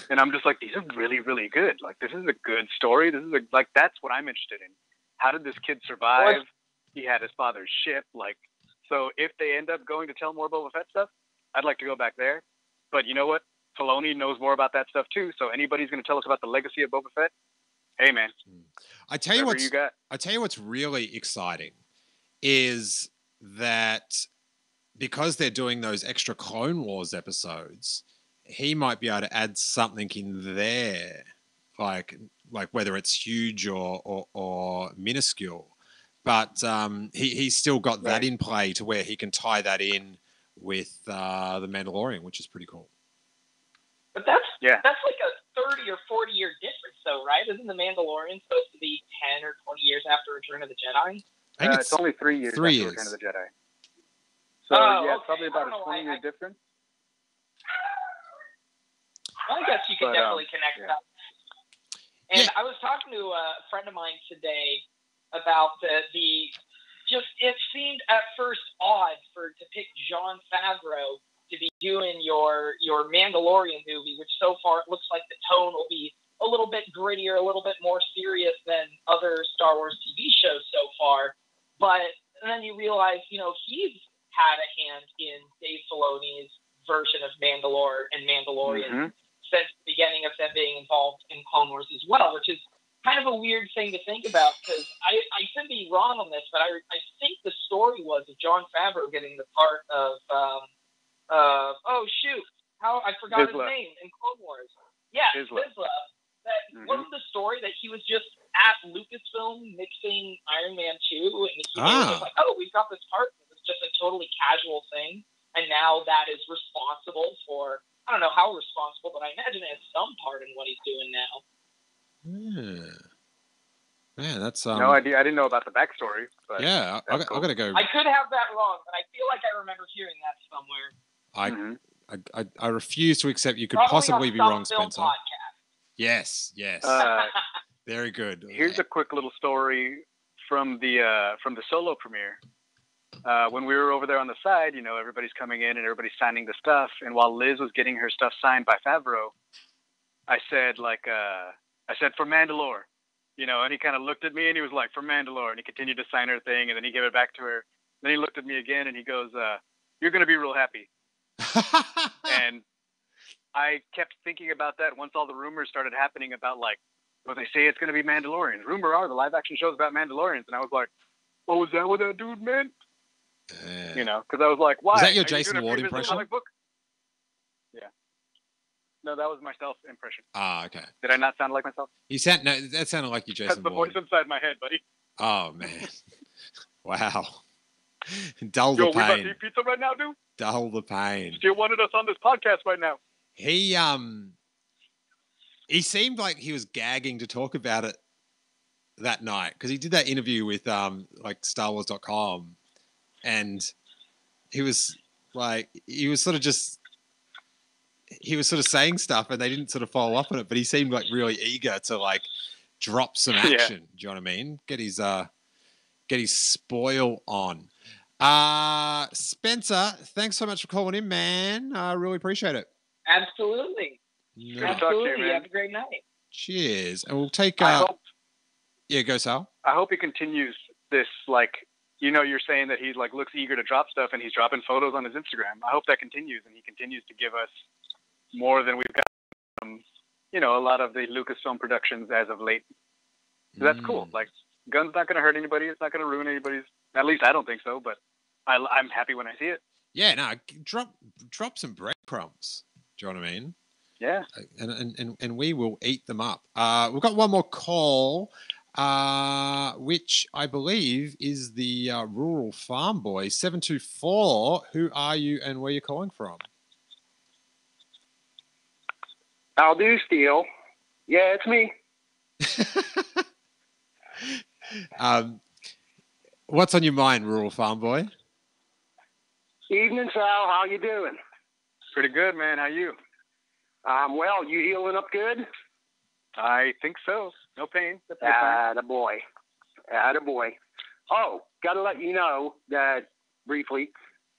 And I'm just like, these are really, really good. Like, this is a good story. That's what I'm interested in. How did this kid survive? He had his father's ship. Like, so if they end up going to tell more Boba Fett stuff, I'd like to go back there. But you know what? Filoni knows more about that stuff too. So anybody's going to tell us about the legacy of Boba Fett, hey man, I tell you what's really exciting is that because they're doing those extra Clone Wars episodes, he might be able to add something in there, like whether it's huge or minuscule, but he's still got that in play to where he can tie that in with the Mandalorian, which is pretty cool. But that's like a 30 or 40 year difference, though, right? Isn't the Mandalorian supposed to be 10 or 20 years after Return of the Jedi? I think it's only 3 years after Return of the Jedi. So it's probably about a 20-year difference. Well, I guess you can definitely connect that. And I was talking to a friend of mine today about it seemed at first odd to pick Jon Favreau to be doing your Mandalorian movie, which so far it looks like the tone will be a little bit grittier, a little bit more serious than other Star Wars TV shows so far. But then you realize, he's had a hand in Dave Filoni's version of Mandalore and Mandalorian since the beginning of them being involved in Clone Wars as well, which is kind of a weird thing to think about because I could be wrong on this, but I think the story was of Jon Favreau getting the part of I forgot his name in Clone Wars. Yeah, Vizsla. Wasn't the story that he was just at Lucasfilm mixing Iron Man 2 and he was like, we've got this part. It was just a totally casual thing, and now that is responsible for, I don't know how responsible, but I imagine it has some part in what he's doing now. Man, that's no idea. I didn't know about the backstory. But yeah, I gotta go. I could have that wrong, but I feel like I remember hearing that somewhere. I refuse to accept you could Probably possibly be wrong, Spencer. Podcast. Yes. Very good. Here's a quick little story from the Solo premiere. When we were over there on the side, everybody's coming in and everybody's signing the stuff. And while Liz was getting her stuff signed by Favreau, I said for Mandalore, and he kind of looked at me and he was like, "For Mandalore," and he continued to sign her thing, and then he gave it back to her. Then he looked at me again and he goes, "You're gonna be real happy." And I kept thinking about that once all the rumors started happening about they say it's gonna be Mandalorians. Rumor are the live action shows about Mandalorians, and I was like, "Oh, is that what that dude meant?" Because I was like, "Why?" Is that your Jason Ward impression? Comic book? Yeah. No, that was my self impression. Ah, okay. Did I not sound like myself? That sounded like you, Jason That's the Ward. voice inside my head, buddy. Oh man! Wow. Dull the Yo, we about to pain. eat pizza right now, dude? Dull the pain. Steele wanted us on this podcast right now. He seemed like he was gagging to talk about it that night because he did that interview with StarWars.com, and he was sort of saying stuff and they didn't sort of follow up on it, but he seemed like really eager to drop some action. Yeah. Do you know what I mean? Get his spoil on. Spencer, thanks so much for calling in, man. I really appreciate it. Absolutely. Good to talk to you, man. Have a great night. Cheers. And we'll take go Sal. I hope he continues this, you're saying that he looks eager to drop stuff and he's dropping photos on his Instagram. I hope that continues and he continues to give us more than we've got from, a lot of the Lucasfilm productions as of late. So that's cool. Gun's not going to hurt anybody. It's not going to ruin anybody's. At least I don't think so, but I'm happy when I see it. Yeah, no, drop some breadcrumbs. Do you know what I mean? Yeah. And we will eat them up. We've got one more call, which I believe is the Rural Farm Boy 724. Who are you and where are you calling from? I'll do, Steele. Yeah, it's me. What's on your mind, Rural Farm Boy? Evening, Sal. How you doing? Pretty good, man. How you? Well, you healing up good? I think so. No pain. Attaboy. Oh, got to let you know that briefly,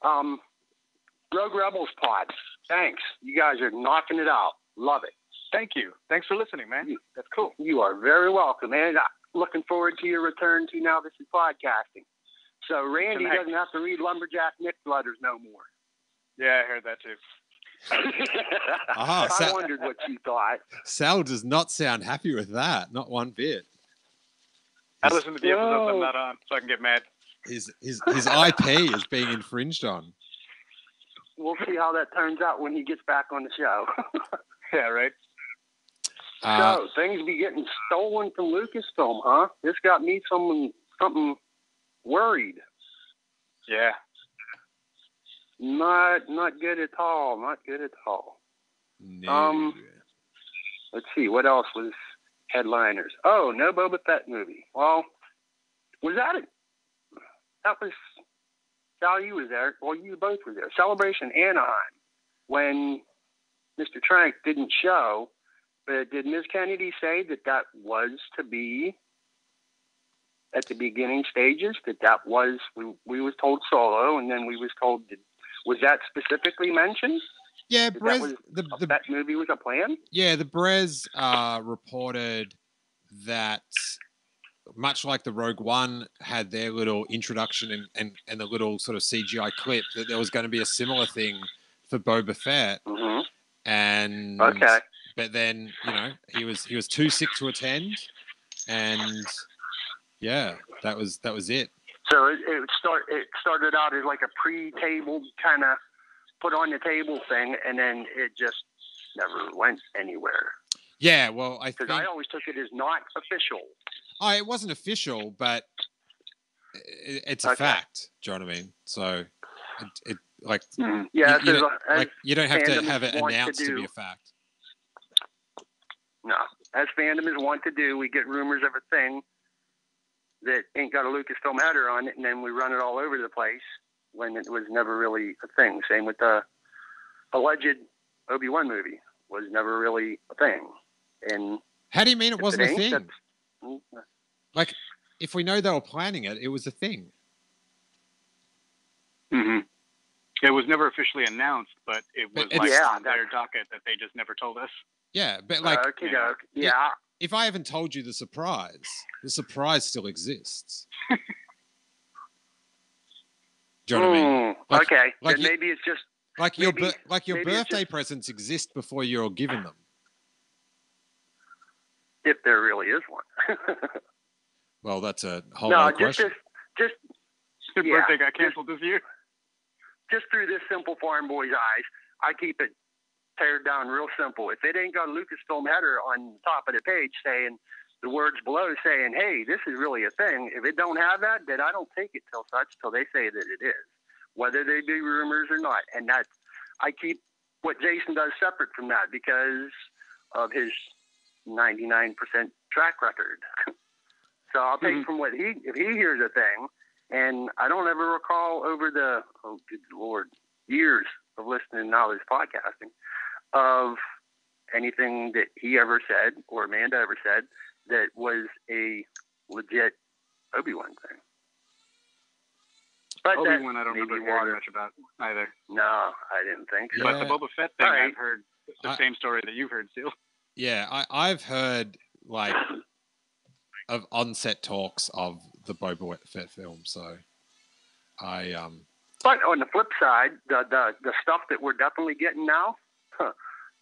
Rogue Rebels pod. Thanks. You guys are knocking it out. Love it. Thank you. Thanks for listening, man. That's cool. You are very welcome, man. Looking forward to your return to Now This Is Podcasting. So Randy doesn't have to read Lumberjack Nick letters no more. Yeah, I heard that too. I wondered what you thought. Sal does not sound happy with that. Not one bit. I listen to the episodes I'm not on, so I can get mad. His IP is being infringed on. We'll see how that turns out when he gets back on the show. Yeah, right. So things be getting stolen from Lucasfilm, huh? This got me something worried. Yeah. Not good at all. Not good at all. No. Let's see, what else was headliners? Oh, no Boba Fett movie. Well, was that it? That was Sal, you was there. Well, you both were there. Celebration Anaheim, when Mr. Trank didn't show. But did Ms. Kennedy say that was to be at the beginning stages? That was we was told solo, and then we was told. Was that specifically mentioned? Yeah, that movie was a plan. Yeah, the Brez reported that much like the Rogue One had their little introduction and the little sort of CGI clip, that there was going to be a similar thing for Boba Fett. Mm-hmm. And okay. But then, he was too sick to attend, and yeah, that was it. So it started out as like a pre-table kind of put on the table thing, and then it just never went anywhere. Yeah, well, because I always took it as not official. Oh, it wasn't official, but it's a fact. Do you know what I mean? So it you don't have to have it announced to be a fact. No, as fandom is wont to do, we get rumors of a thing that ain't got a Lucasfilm header on it, and then we run it all over the place when it was never really a thing. Same with the alleged Obi-Wan movie. Was never really a thing. And how do you mean it wasn't a thing? Like, if we know they were planning it, it was a thing. Mm-hmm. It was never officially announced, but it was on their docket that they just never told us. Yeah, but if I haven't told you the surprise still exists. Do you know what I mean? Okay. Then maybe it's just your birthday presents exist before you're given them. If there really is one. Well, that's a whole other question. Just your birthday got canceled this year. Just through this simple farm boy's eyes, I keep it pared down real simple. If it ain't got a Lucasfilm header on the top of the page saying the words below saying, hey, this is really a thing, if it don't have that, then I don't take it till they say that it is, whether they be rumors or not. And that I keep what Jason does separate from that because of his 99% track record. So I'll take from what if he hears a thing, and I don't ever recall over the, oh, good Lord, years of listening to all this podcasting, of anything that he ever said or Amanda ever said that was a legit Obi-Wan thing. But Obi-Wan I don't remember hearing much about either. No, I didn't think so. Yeah. But the Boba Fett thing, I've heard the same story that you've heard, Steele. Yeah, I've heard, like, of on-set talks of the Boba Fett film, so But on the flip side, the stuff that we're definitely getting now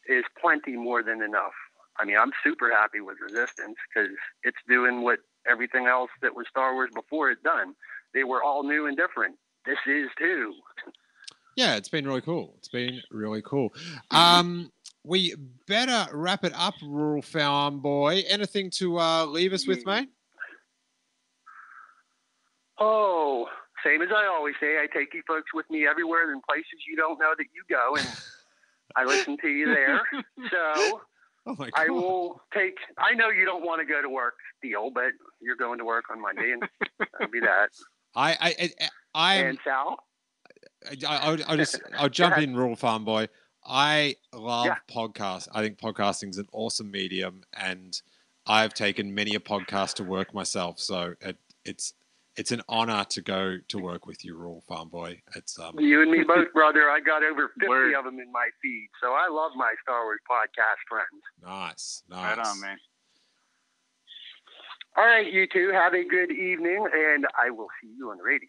is plenty more than enough. I mean, I'm super happy with Resistance because it's doing what everything else that was Star Wars before it done. They were all new and different. This is too. Yeah, it's been really cool. We better wrap it up, Rural Farm Boy. Anything to leave us with, mate? Oh, same as I always say, I take you folks with me everywhere in places you don't know that you go, and I listen to you there. So I will take. I know you don't want to go to work, Steele, but you're going to work on Monday, and that'll be that. And Sal. I'll jump in, Rural Farm Boy. I love podcasts. I think podcasting is an awesome medium, and I've taken many a podcast to work myself. So it's an honor to go to work with you, Rural Farm Boy. It's you and me both, brother. I got over 50 of them in my feed, so I love my Star Wars podcast friends. Nice. Right on, man. All right, you two have a good evening, and I will see you on the radio.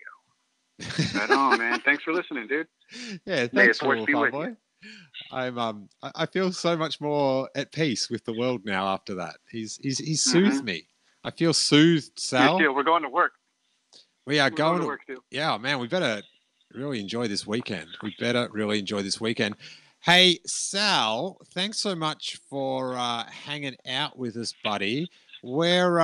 Right on, man. Thanks for listening, dude. Yeah, thanks, Rural Farm Boy. I feel so much more at peace with the world now after that. He's soothed me. I feel soothed, Sal. Steele, we're going to work. We are going to work, Steele. Yeah, man, we better really enjoy this weekend. Hey, Sal, thanks so much for hanging out with us, buddy. Where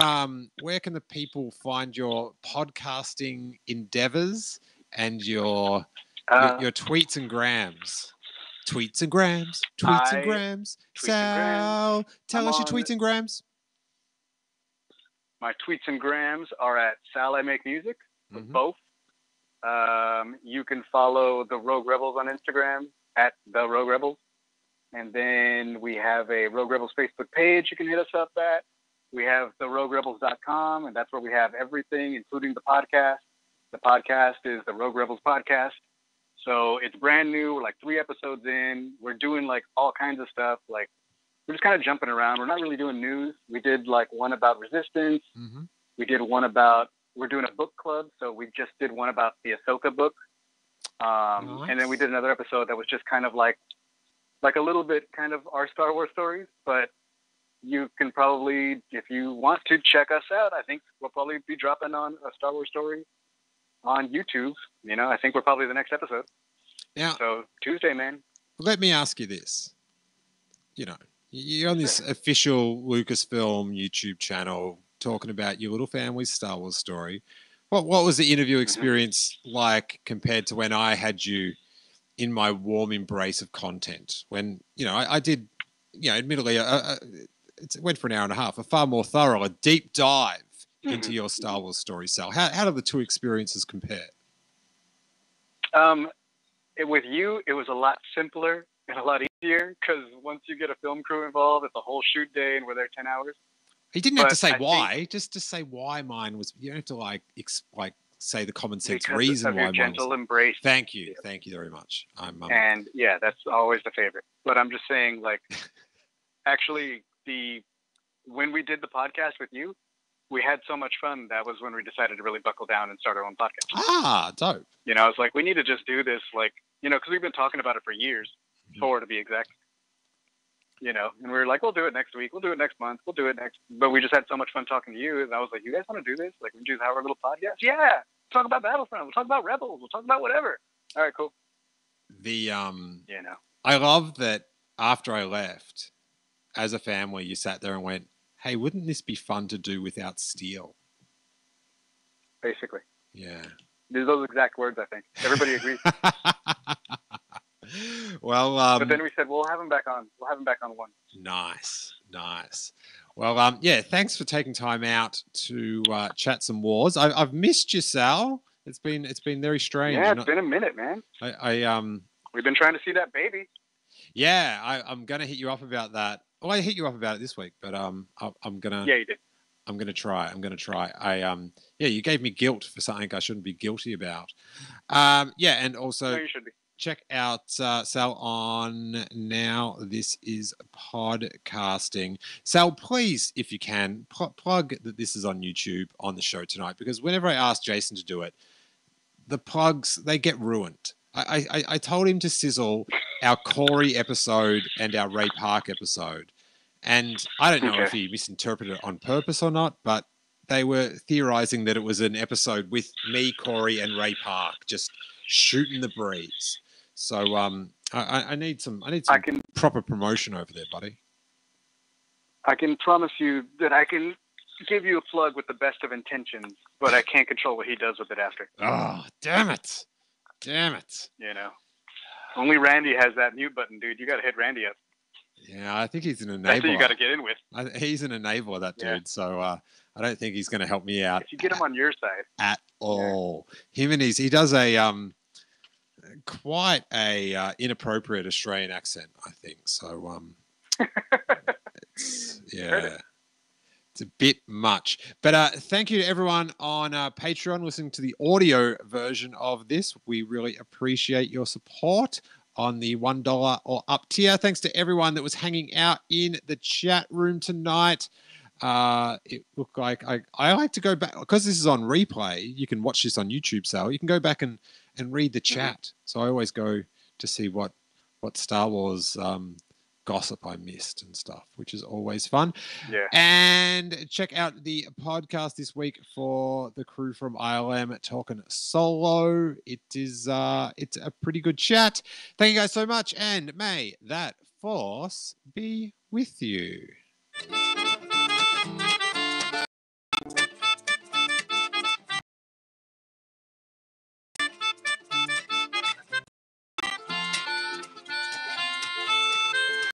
can the people find your podcasting endeavors and your tweets and grams? Tweets and grams. Sal, tell us your tweets and grams. My tweets and grams are at Sal I Make Music, both. You can follow the Rogue Rebels on Instagram at the Rogue Rebels. And then we have a Rogue Rebels Facebook page you can hit us up at. We have theroguerebels.com, and that's where we have everything, including the podcast. The podcast is the Rogue Rebels Podcast. So it's brand new. We're like 3 episodes in. We're doing like all kinds of stuff. Like we're just kind of jumping around. We're not really doing news. We did like one about Resistance. We did one about, we're doing a book club. So we just did one about the Ahsoka book. Nice. And then we did another episode that was just kind of like a little bit kind of our Star Wars stories, but you can probably, if you want to check us out, I think we'll probably be dropping on a Star Wars story on YouTube. You know, I think we're probably the next episode. Now, so Tuesday, man. Let me ask you this. You know, you're on this official Lucasfilm YouTube channel talking about your little family's Star Wars story. What was the interview experience like compared to when I had you in my warm embrace of content? When, you know, I did, you know, admittedly, it went for an hour and a half, a far more thorough, a deep dive into your Star Wars story, Sal. How do the two experiences compare? With you, it was a lot simpler and a lot easier because once you get a film crew involved, it's a whole shoot day and we're there 10 hours. You didn't have to say why, just to say why mine was. You don't have to like say the common sense reason why mine gentle was. Embrace. Thank you very much. And yeah, that's always the favorite. But I'm just saying, like, actually, the when we did the podcast with you, we had so much fun. That was when we decided to really buckle down and start our own podcast. Ah, dope. You know, it's like, we need to just do this, like, you know, because we've been talking about it for years, 4 to be exact. You know, and we were like, we'll do it next week. We'll do it next month. We'll do it next. But we just had so much fun talking to you. And I was like, you guys want to do this? Like, we just have our little podcast? Yeah. We'll talk about Battlefront. We'll talk about Rebels. We'll talk about whatever. All right, cool. You know, I love that after I left, as a family, you sat there and went, hey, wouldn't this be fun to do without Steele? Basically. Yeah. These are those exact words, I think. Everybody agrees. Well, but then we said, we'll have him back on. We'll have him back on one. Nice. Well, yeah, thanks for taking time out to chat some wars. I've missed you, Sal. It's been very strange. Yeah, it's been a minute, man. We've been trying to see that baby. Yeah, I'm gonna hit you up about that. Well, I hit you up about it this week, but I'm gonna. Yeah, you did. I'm gonna try. Yeah, you gave me guilt for something I shouldn't be guilty about. Yeah, and also. No, you should be. Check out Sal on Now This Is Podcasting. Sal, please, if you can, plug that this is on YouTube on the show tonight, because whenever I ask Jason to do it, the plugs, they get ruined. I told him to sizzle our Corey episode and our Ray Park episode, and I don't know if he misinterpreted it on purpose or not, but they were theorizing that it was an episode with me, Corey, and Ray Park just shooting the breeze. So I need some proper promotion over there, buddy. I can promise you that I can give you a plug with the best of intentions, but I can't control what he does with it after. Oh, damn it. You know, only Randy has that mute button, dude. You got to hit Randy up. Yeah, I think he's an enabler. That's what you got to get in with. He's an enabler, that dude. Yeah. So I don't think he's going to help me out. If you get him on your side. At all. Yeah. He does a... quite a inappropriate Australian accent, I think. So, it's a bit much. But thank you to everyone on Patreon listening to the audio version of this. We really appreciate your support on the $1 or up tier. Thanks to everyone that was hanging out in the chat room tonight. It looked like I like to go back, because this is on replay. You can watch this on YouTube, Sal. You can go back and read the chat. So I always go to see what Star Wars gossip I missed and stuff, which is always fun. Yeah. And check out the podcast this week for the crew from ILM talking Solo. It's a pretty good chat. Thank you guys so much, and may that force be with you.